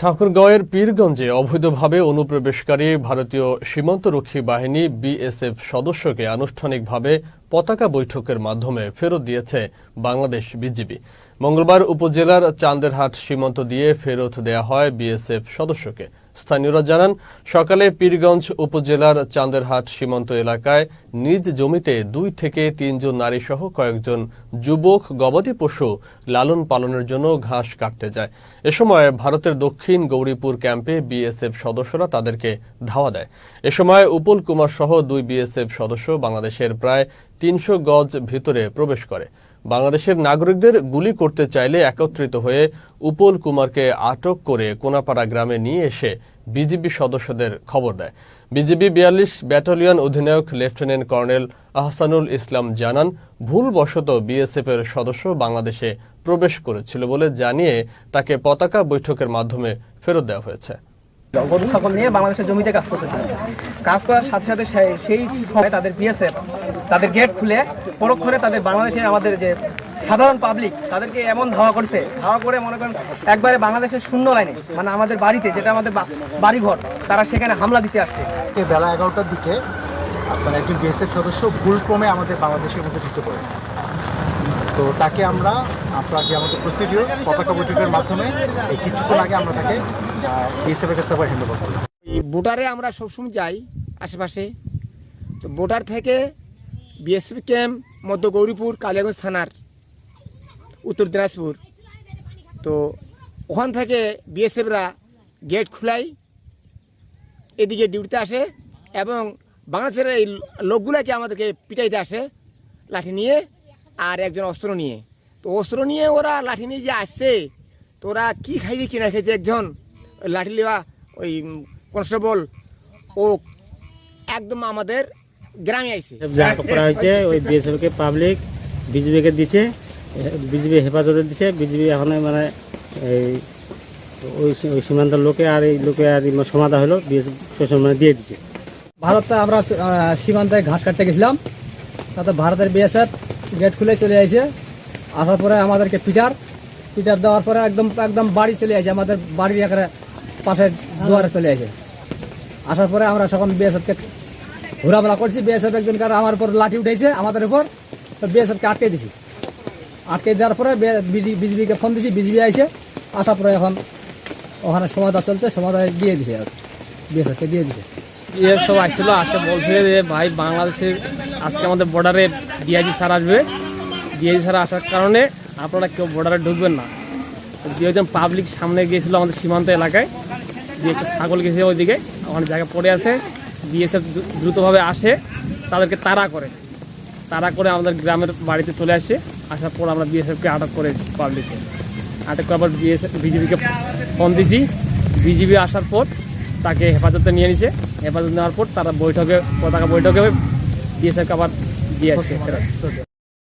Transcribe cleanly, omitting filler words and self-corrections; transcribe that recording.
ঠাকুরগাঁওয়ের পীরগঞ্জে অবৈধভাবে অনুপ্রবেশকারী ভারতীয় সীমান্তরক্ষী বাহিনী বিএসএফ সদস্যকে আনুষ্ঠানিকভাবে পতাকা বৈঠকের মাধ্যমে ফেরত দিয়েছে বাংলাদেশ বিজিবি। মঙ্গলবার উপজেলার চান্দেরহাট সীমান্ত দিয়ে ফেরত দেয়া হয় বিএসএফ সদস্যকে। স্থানীয়রা জানান, সকালে পীরগঞ্জ উপজেলার চান্দেরহাট সীমান্ত এলাকায় নিজ জমিতে 2 থেকে 3 জন নারীসহ কয়েকজন যুবক গবাদি পশু লালন পালনের জন্য ঘাস কাটতে যায়। এ সময় ভারতের দক্ষিণ গৌরীপুর ক্যাম্পে বিএসএফ সদস্যরা তাদেরকে ধাওয়া দেয়। এ সময় উপল কুমার সহ 2 বিএসএফ সদস্য বাংলাদেশের প্রায় 300 গজ ভিতরে প্রবেশ করে। বাংলাদেশের নাগরিকদের গুলি করতে চাইলে একত্রিত হয়ে উপল কুমারকে আটক করে কোনাপাড়া গ্রামে নিয়ে এসে বিজিবি সদস্যদের খবর দেয়। বিজিবি 42 ব্যাটালিয়ন অধিনায়ক লেফটেন্যান্ট কর্নেল আহসানুল ইসলাম জানান, ভুলবশত বিএসএফের সদস্য বাংলাদেশে প্রবেশ করেছিল বলে জানিয়ে তাকে পতাকা বৈঠকের মাধ্যমে ফেরত দেওয়া হয়েছে। গরু ছাগল নিয়ে বাংলাদেশের জমিতে কাজ করতেছে। কাজ করার সাথে সাথে সেই সময় তাদের বিএসএফ তাদের গেট খুলে পরক্ষণে তাদের বাংলাদেশের আমাদের যে সাধারণ পাবলিক তাদেরকে এমন ধাওয়া করছে, ধাওয়া করে মনে করেন একবারে বাংলাদেশের শূন্য লাইনে, মানে আমাদের বাড়িতে যেটা আমাদের বাড়িঘর, তারা সেখানে হামলা দিতে আসছে। বেলা 11টার দিকে আপনার একজন বিএসএফ সদস্য ভুলক্রমে আমাদের বাংলাদেশের মধ্যে ঢুকে পড়ে। তো তাকে আমরা আপনার যে আমাদের প্রসিডিওর পতাকা বৈঠকের মাধ্যমে এই কিছুক্ষণ আগে আমরা তাকে বিএসএফের কাছে আবার হ্যান্ডওভার করলাম। বর্ডারে আমরা সবসময় যাই আশেপাশে, তো বর্ডার থেকে বিএসএফ ক্যাম্প মধ্য গৌরীপুর কালিয়াগঞ্জ থানার উত্তর দিনাজপুর, তো ওখান থেকে বিএসএফরা গেট খুলাই এদিকে ডিউটিতে আসে এবং বাংলাদেশের এই লোকগুলাকে আমাদেরকে পিটাইতে আসে লাঠি নিয়ে আর একজন অস্ত্র নিয়ে। তো অস্ত্র নিয়ে ওরা লাঠি নিয়ে যে আসছে, তো ওরা কী খাইছে কিনা খেয়েছে, একজন লাঠি নেওয়া ওই কনস্টেবল ও একদম আমাদের গ্রামে আইছে। যা করা হয়েছে ওই বিএসএফকে পাবলিক বিজিবিকে দিচ্ছে, বিজিবি হেফাজতে দিচ্ছে। বিজিবি এখন মানে এই ওই সীমান্তের লোকে আর এই লোকে আর সমাধা হলো বিএসএফ মানে দিয়ে দিচ্ছে। ভারতে আমরা সীমান্তে ঘাস কাটতে গেছিলাম, তাতে ভারতের বিএসএফ গেট খুলে চলে আসে। আসার পরে আমাদেরকে পিটার দেওয়ার পরে একদম বাড়ি চলে আসে, আমাদের বাড়ির একেবারে পাশের দুয়ারে চলে আসে। আসার পরে আমরা তখন বিএসএফকে ঘোরামেলা করছি। বিএসএফ একজনকে আমার উপর লাঠি উঠেছে আমাদের উপর, তো বিএসএফকে আটকে দিছি। আটকে দেওয়ার পরে বিজিবিকে ফোন দিছি, বিজিবি আইসে। আসার পরে এখন ওখানে সমাধা চলছে, সমাধায় দিয়ে দিছে, বিএসএফকে দিয়ে দিছে। সব আসছিল, আসে বলছে যে ভাই বাংলাদেশের আজকে আমাদের বর্ডারে ডিআইজি স্যার আসবে, ডিআইজি স্যার আসার কারণে আপনারা কেউ বর্ডারে ঢুকবেন না। দুজন পাবলিক সামনে গিয়েছিল আমাদের সীমান্ত এলাকায়, দিয়ে একটা ছাগল গেছে ওইদিকে, ওখানে জায়গা পড়ে আছে। বিএসএফ দ্রুতভাবে আসে, তাদেরকে তাড়া করে আমাদের গ্রামের বাড়িতে চলে আসে। আসার পর আমরা বিএসএফকে আটক করে পাবলিককে আটক করার পর বিজিবিকে ফোন দিছি। বিজিবি আসার পর তাকে হেফাজতে নিয়ে নিছে। হেফাজত নেওয়ার পর তারা পতাকা বৈঠকে বিএসএফকে আবার দিয়ে আসছে।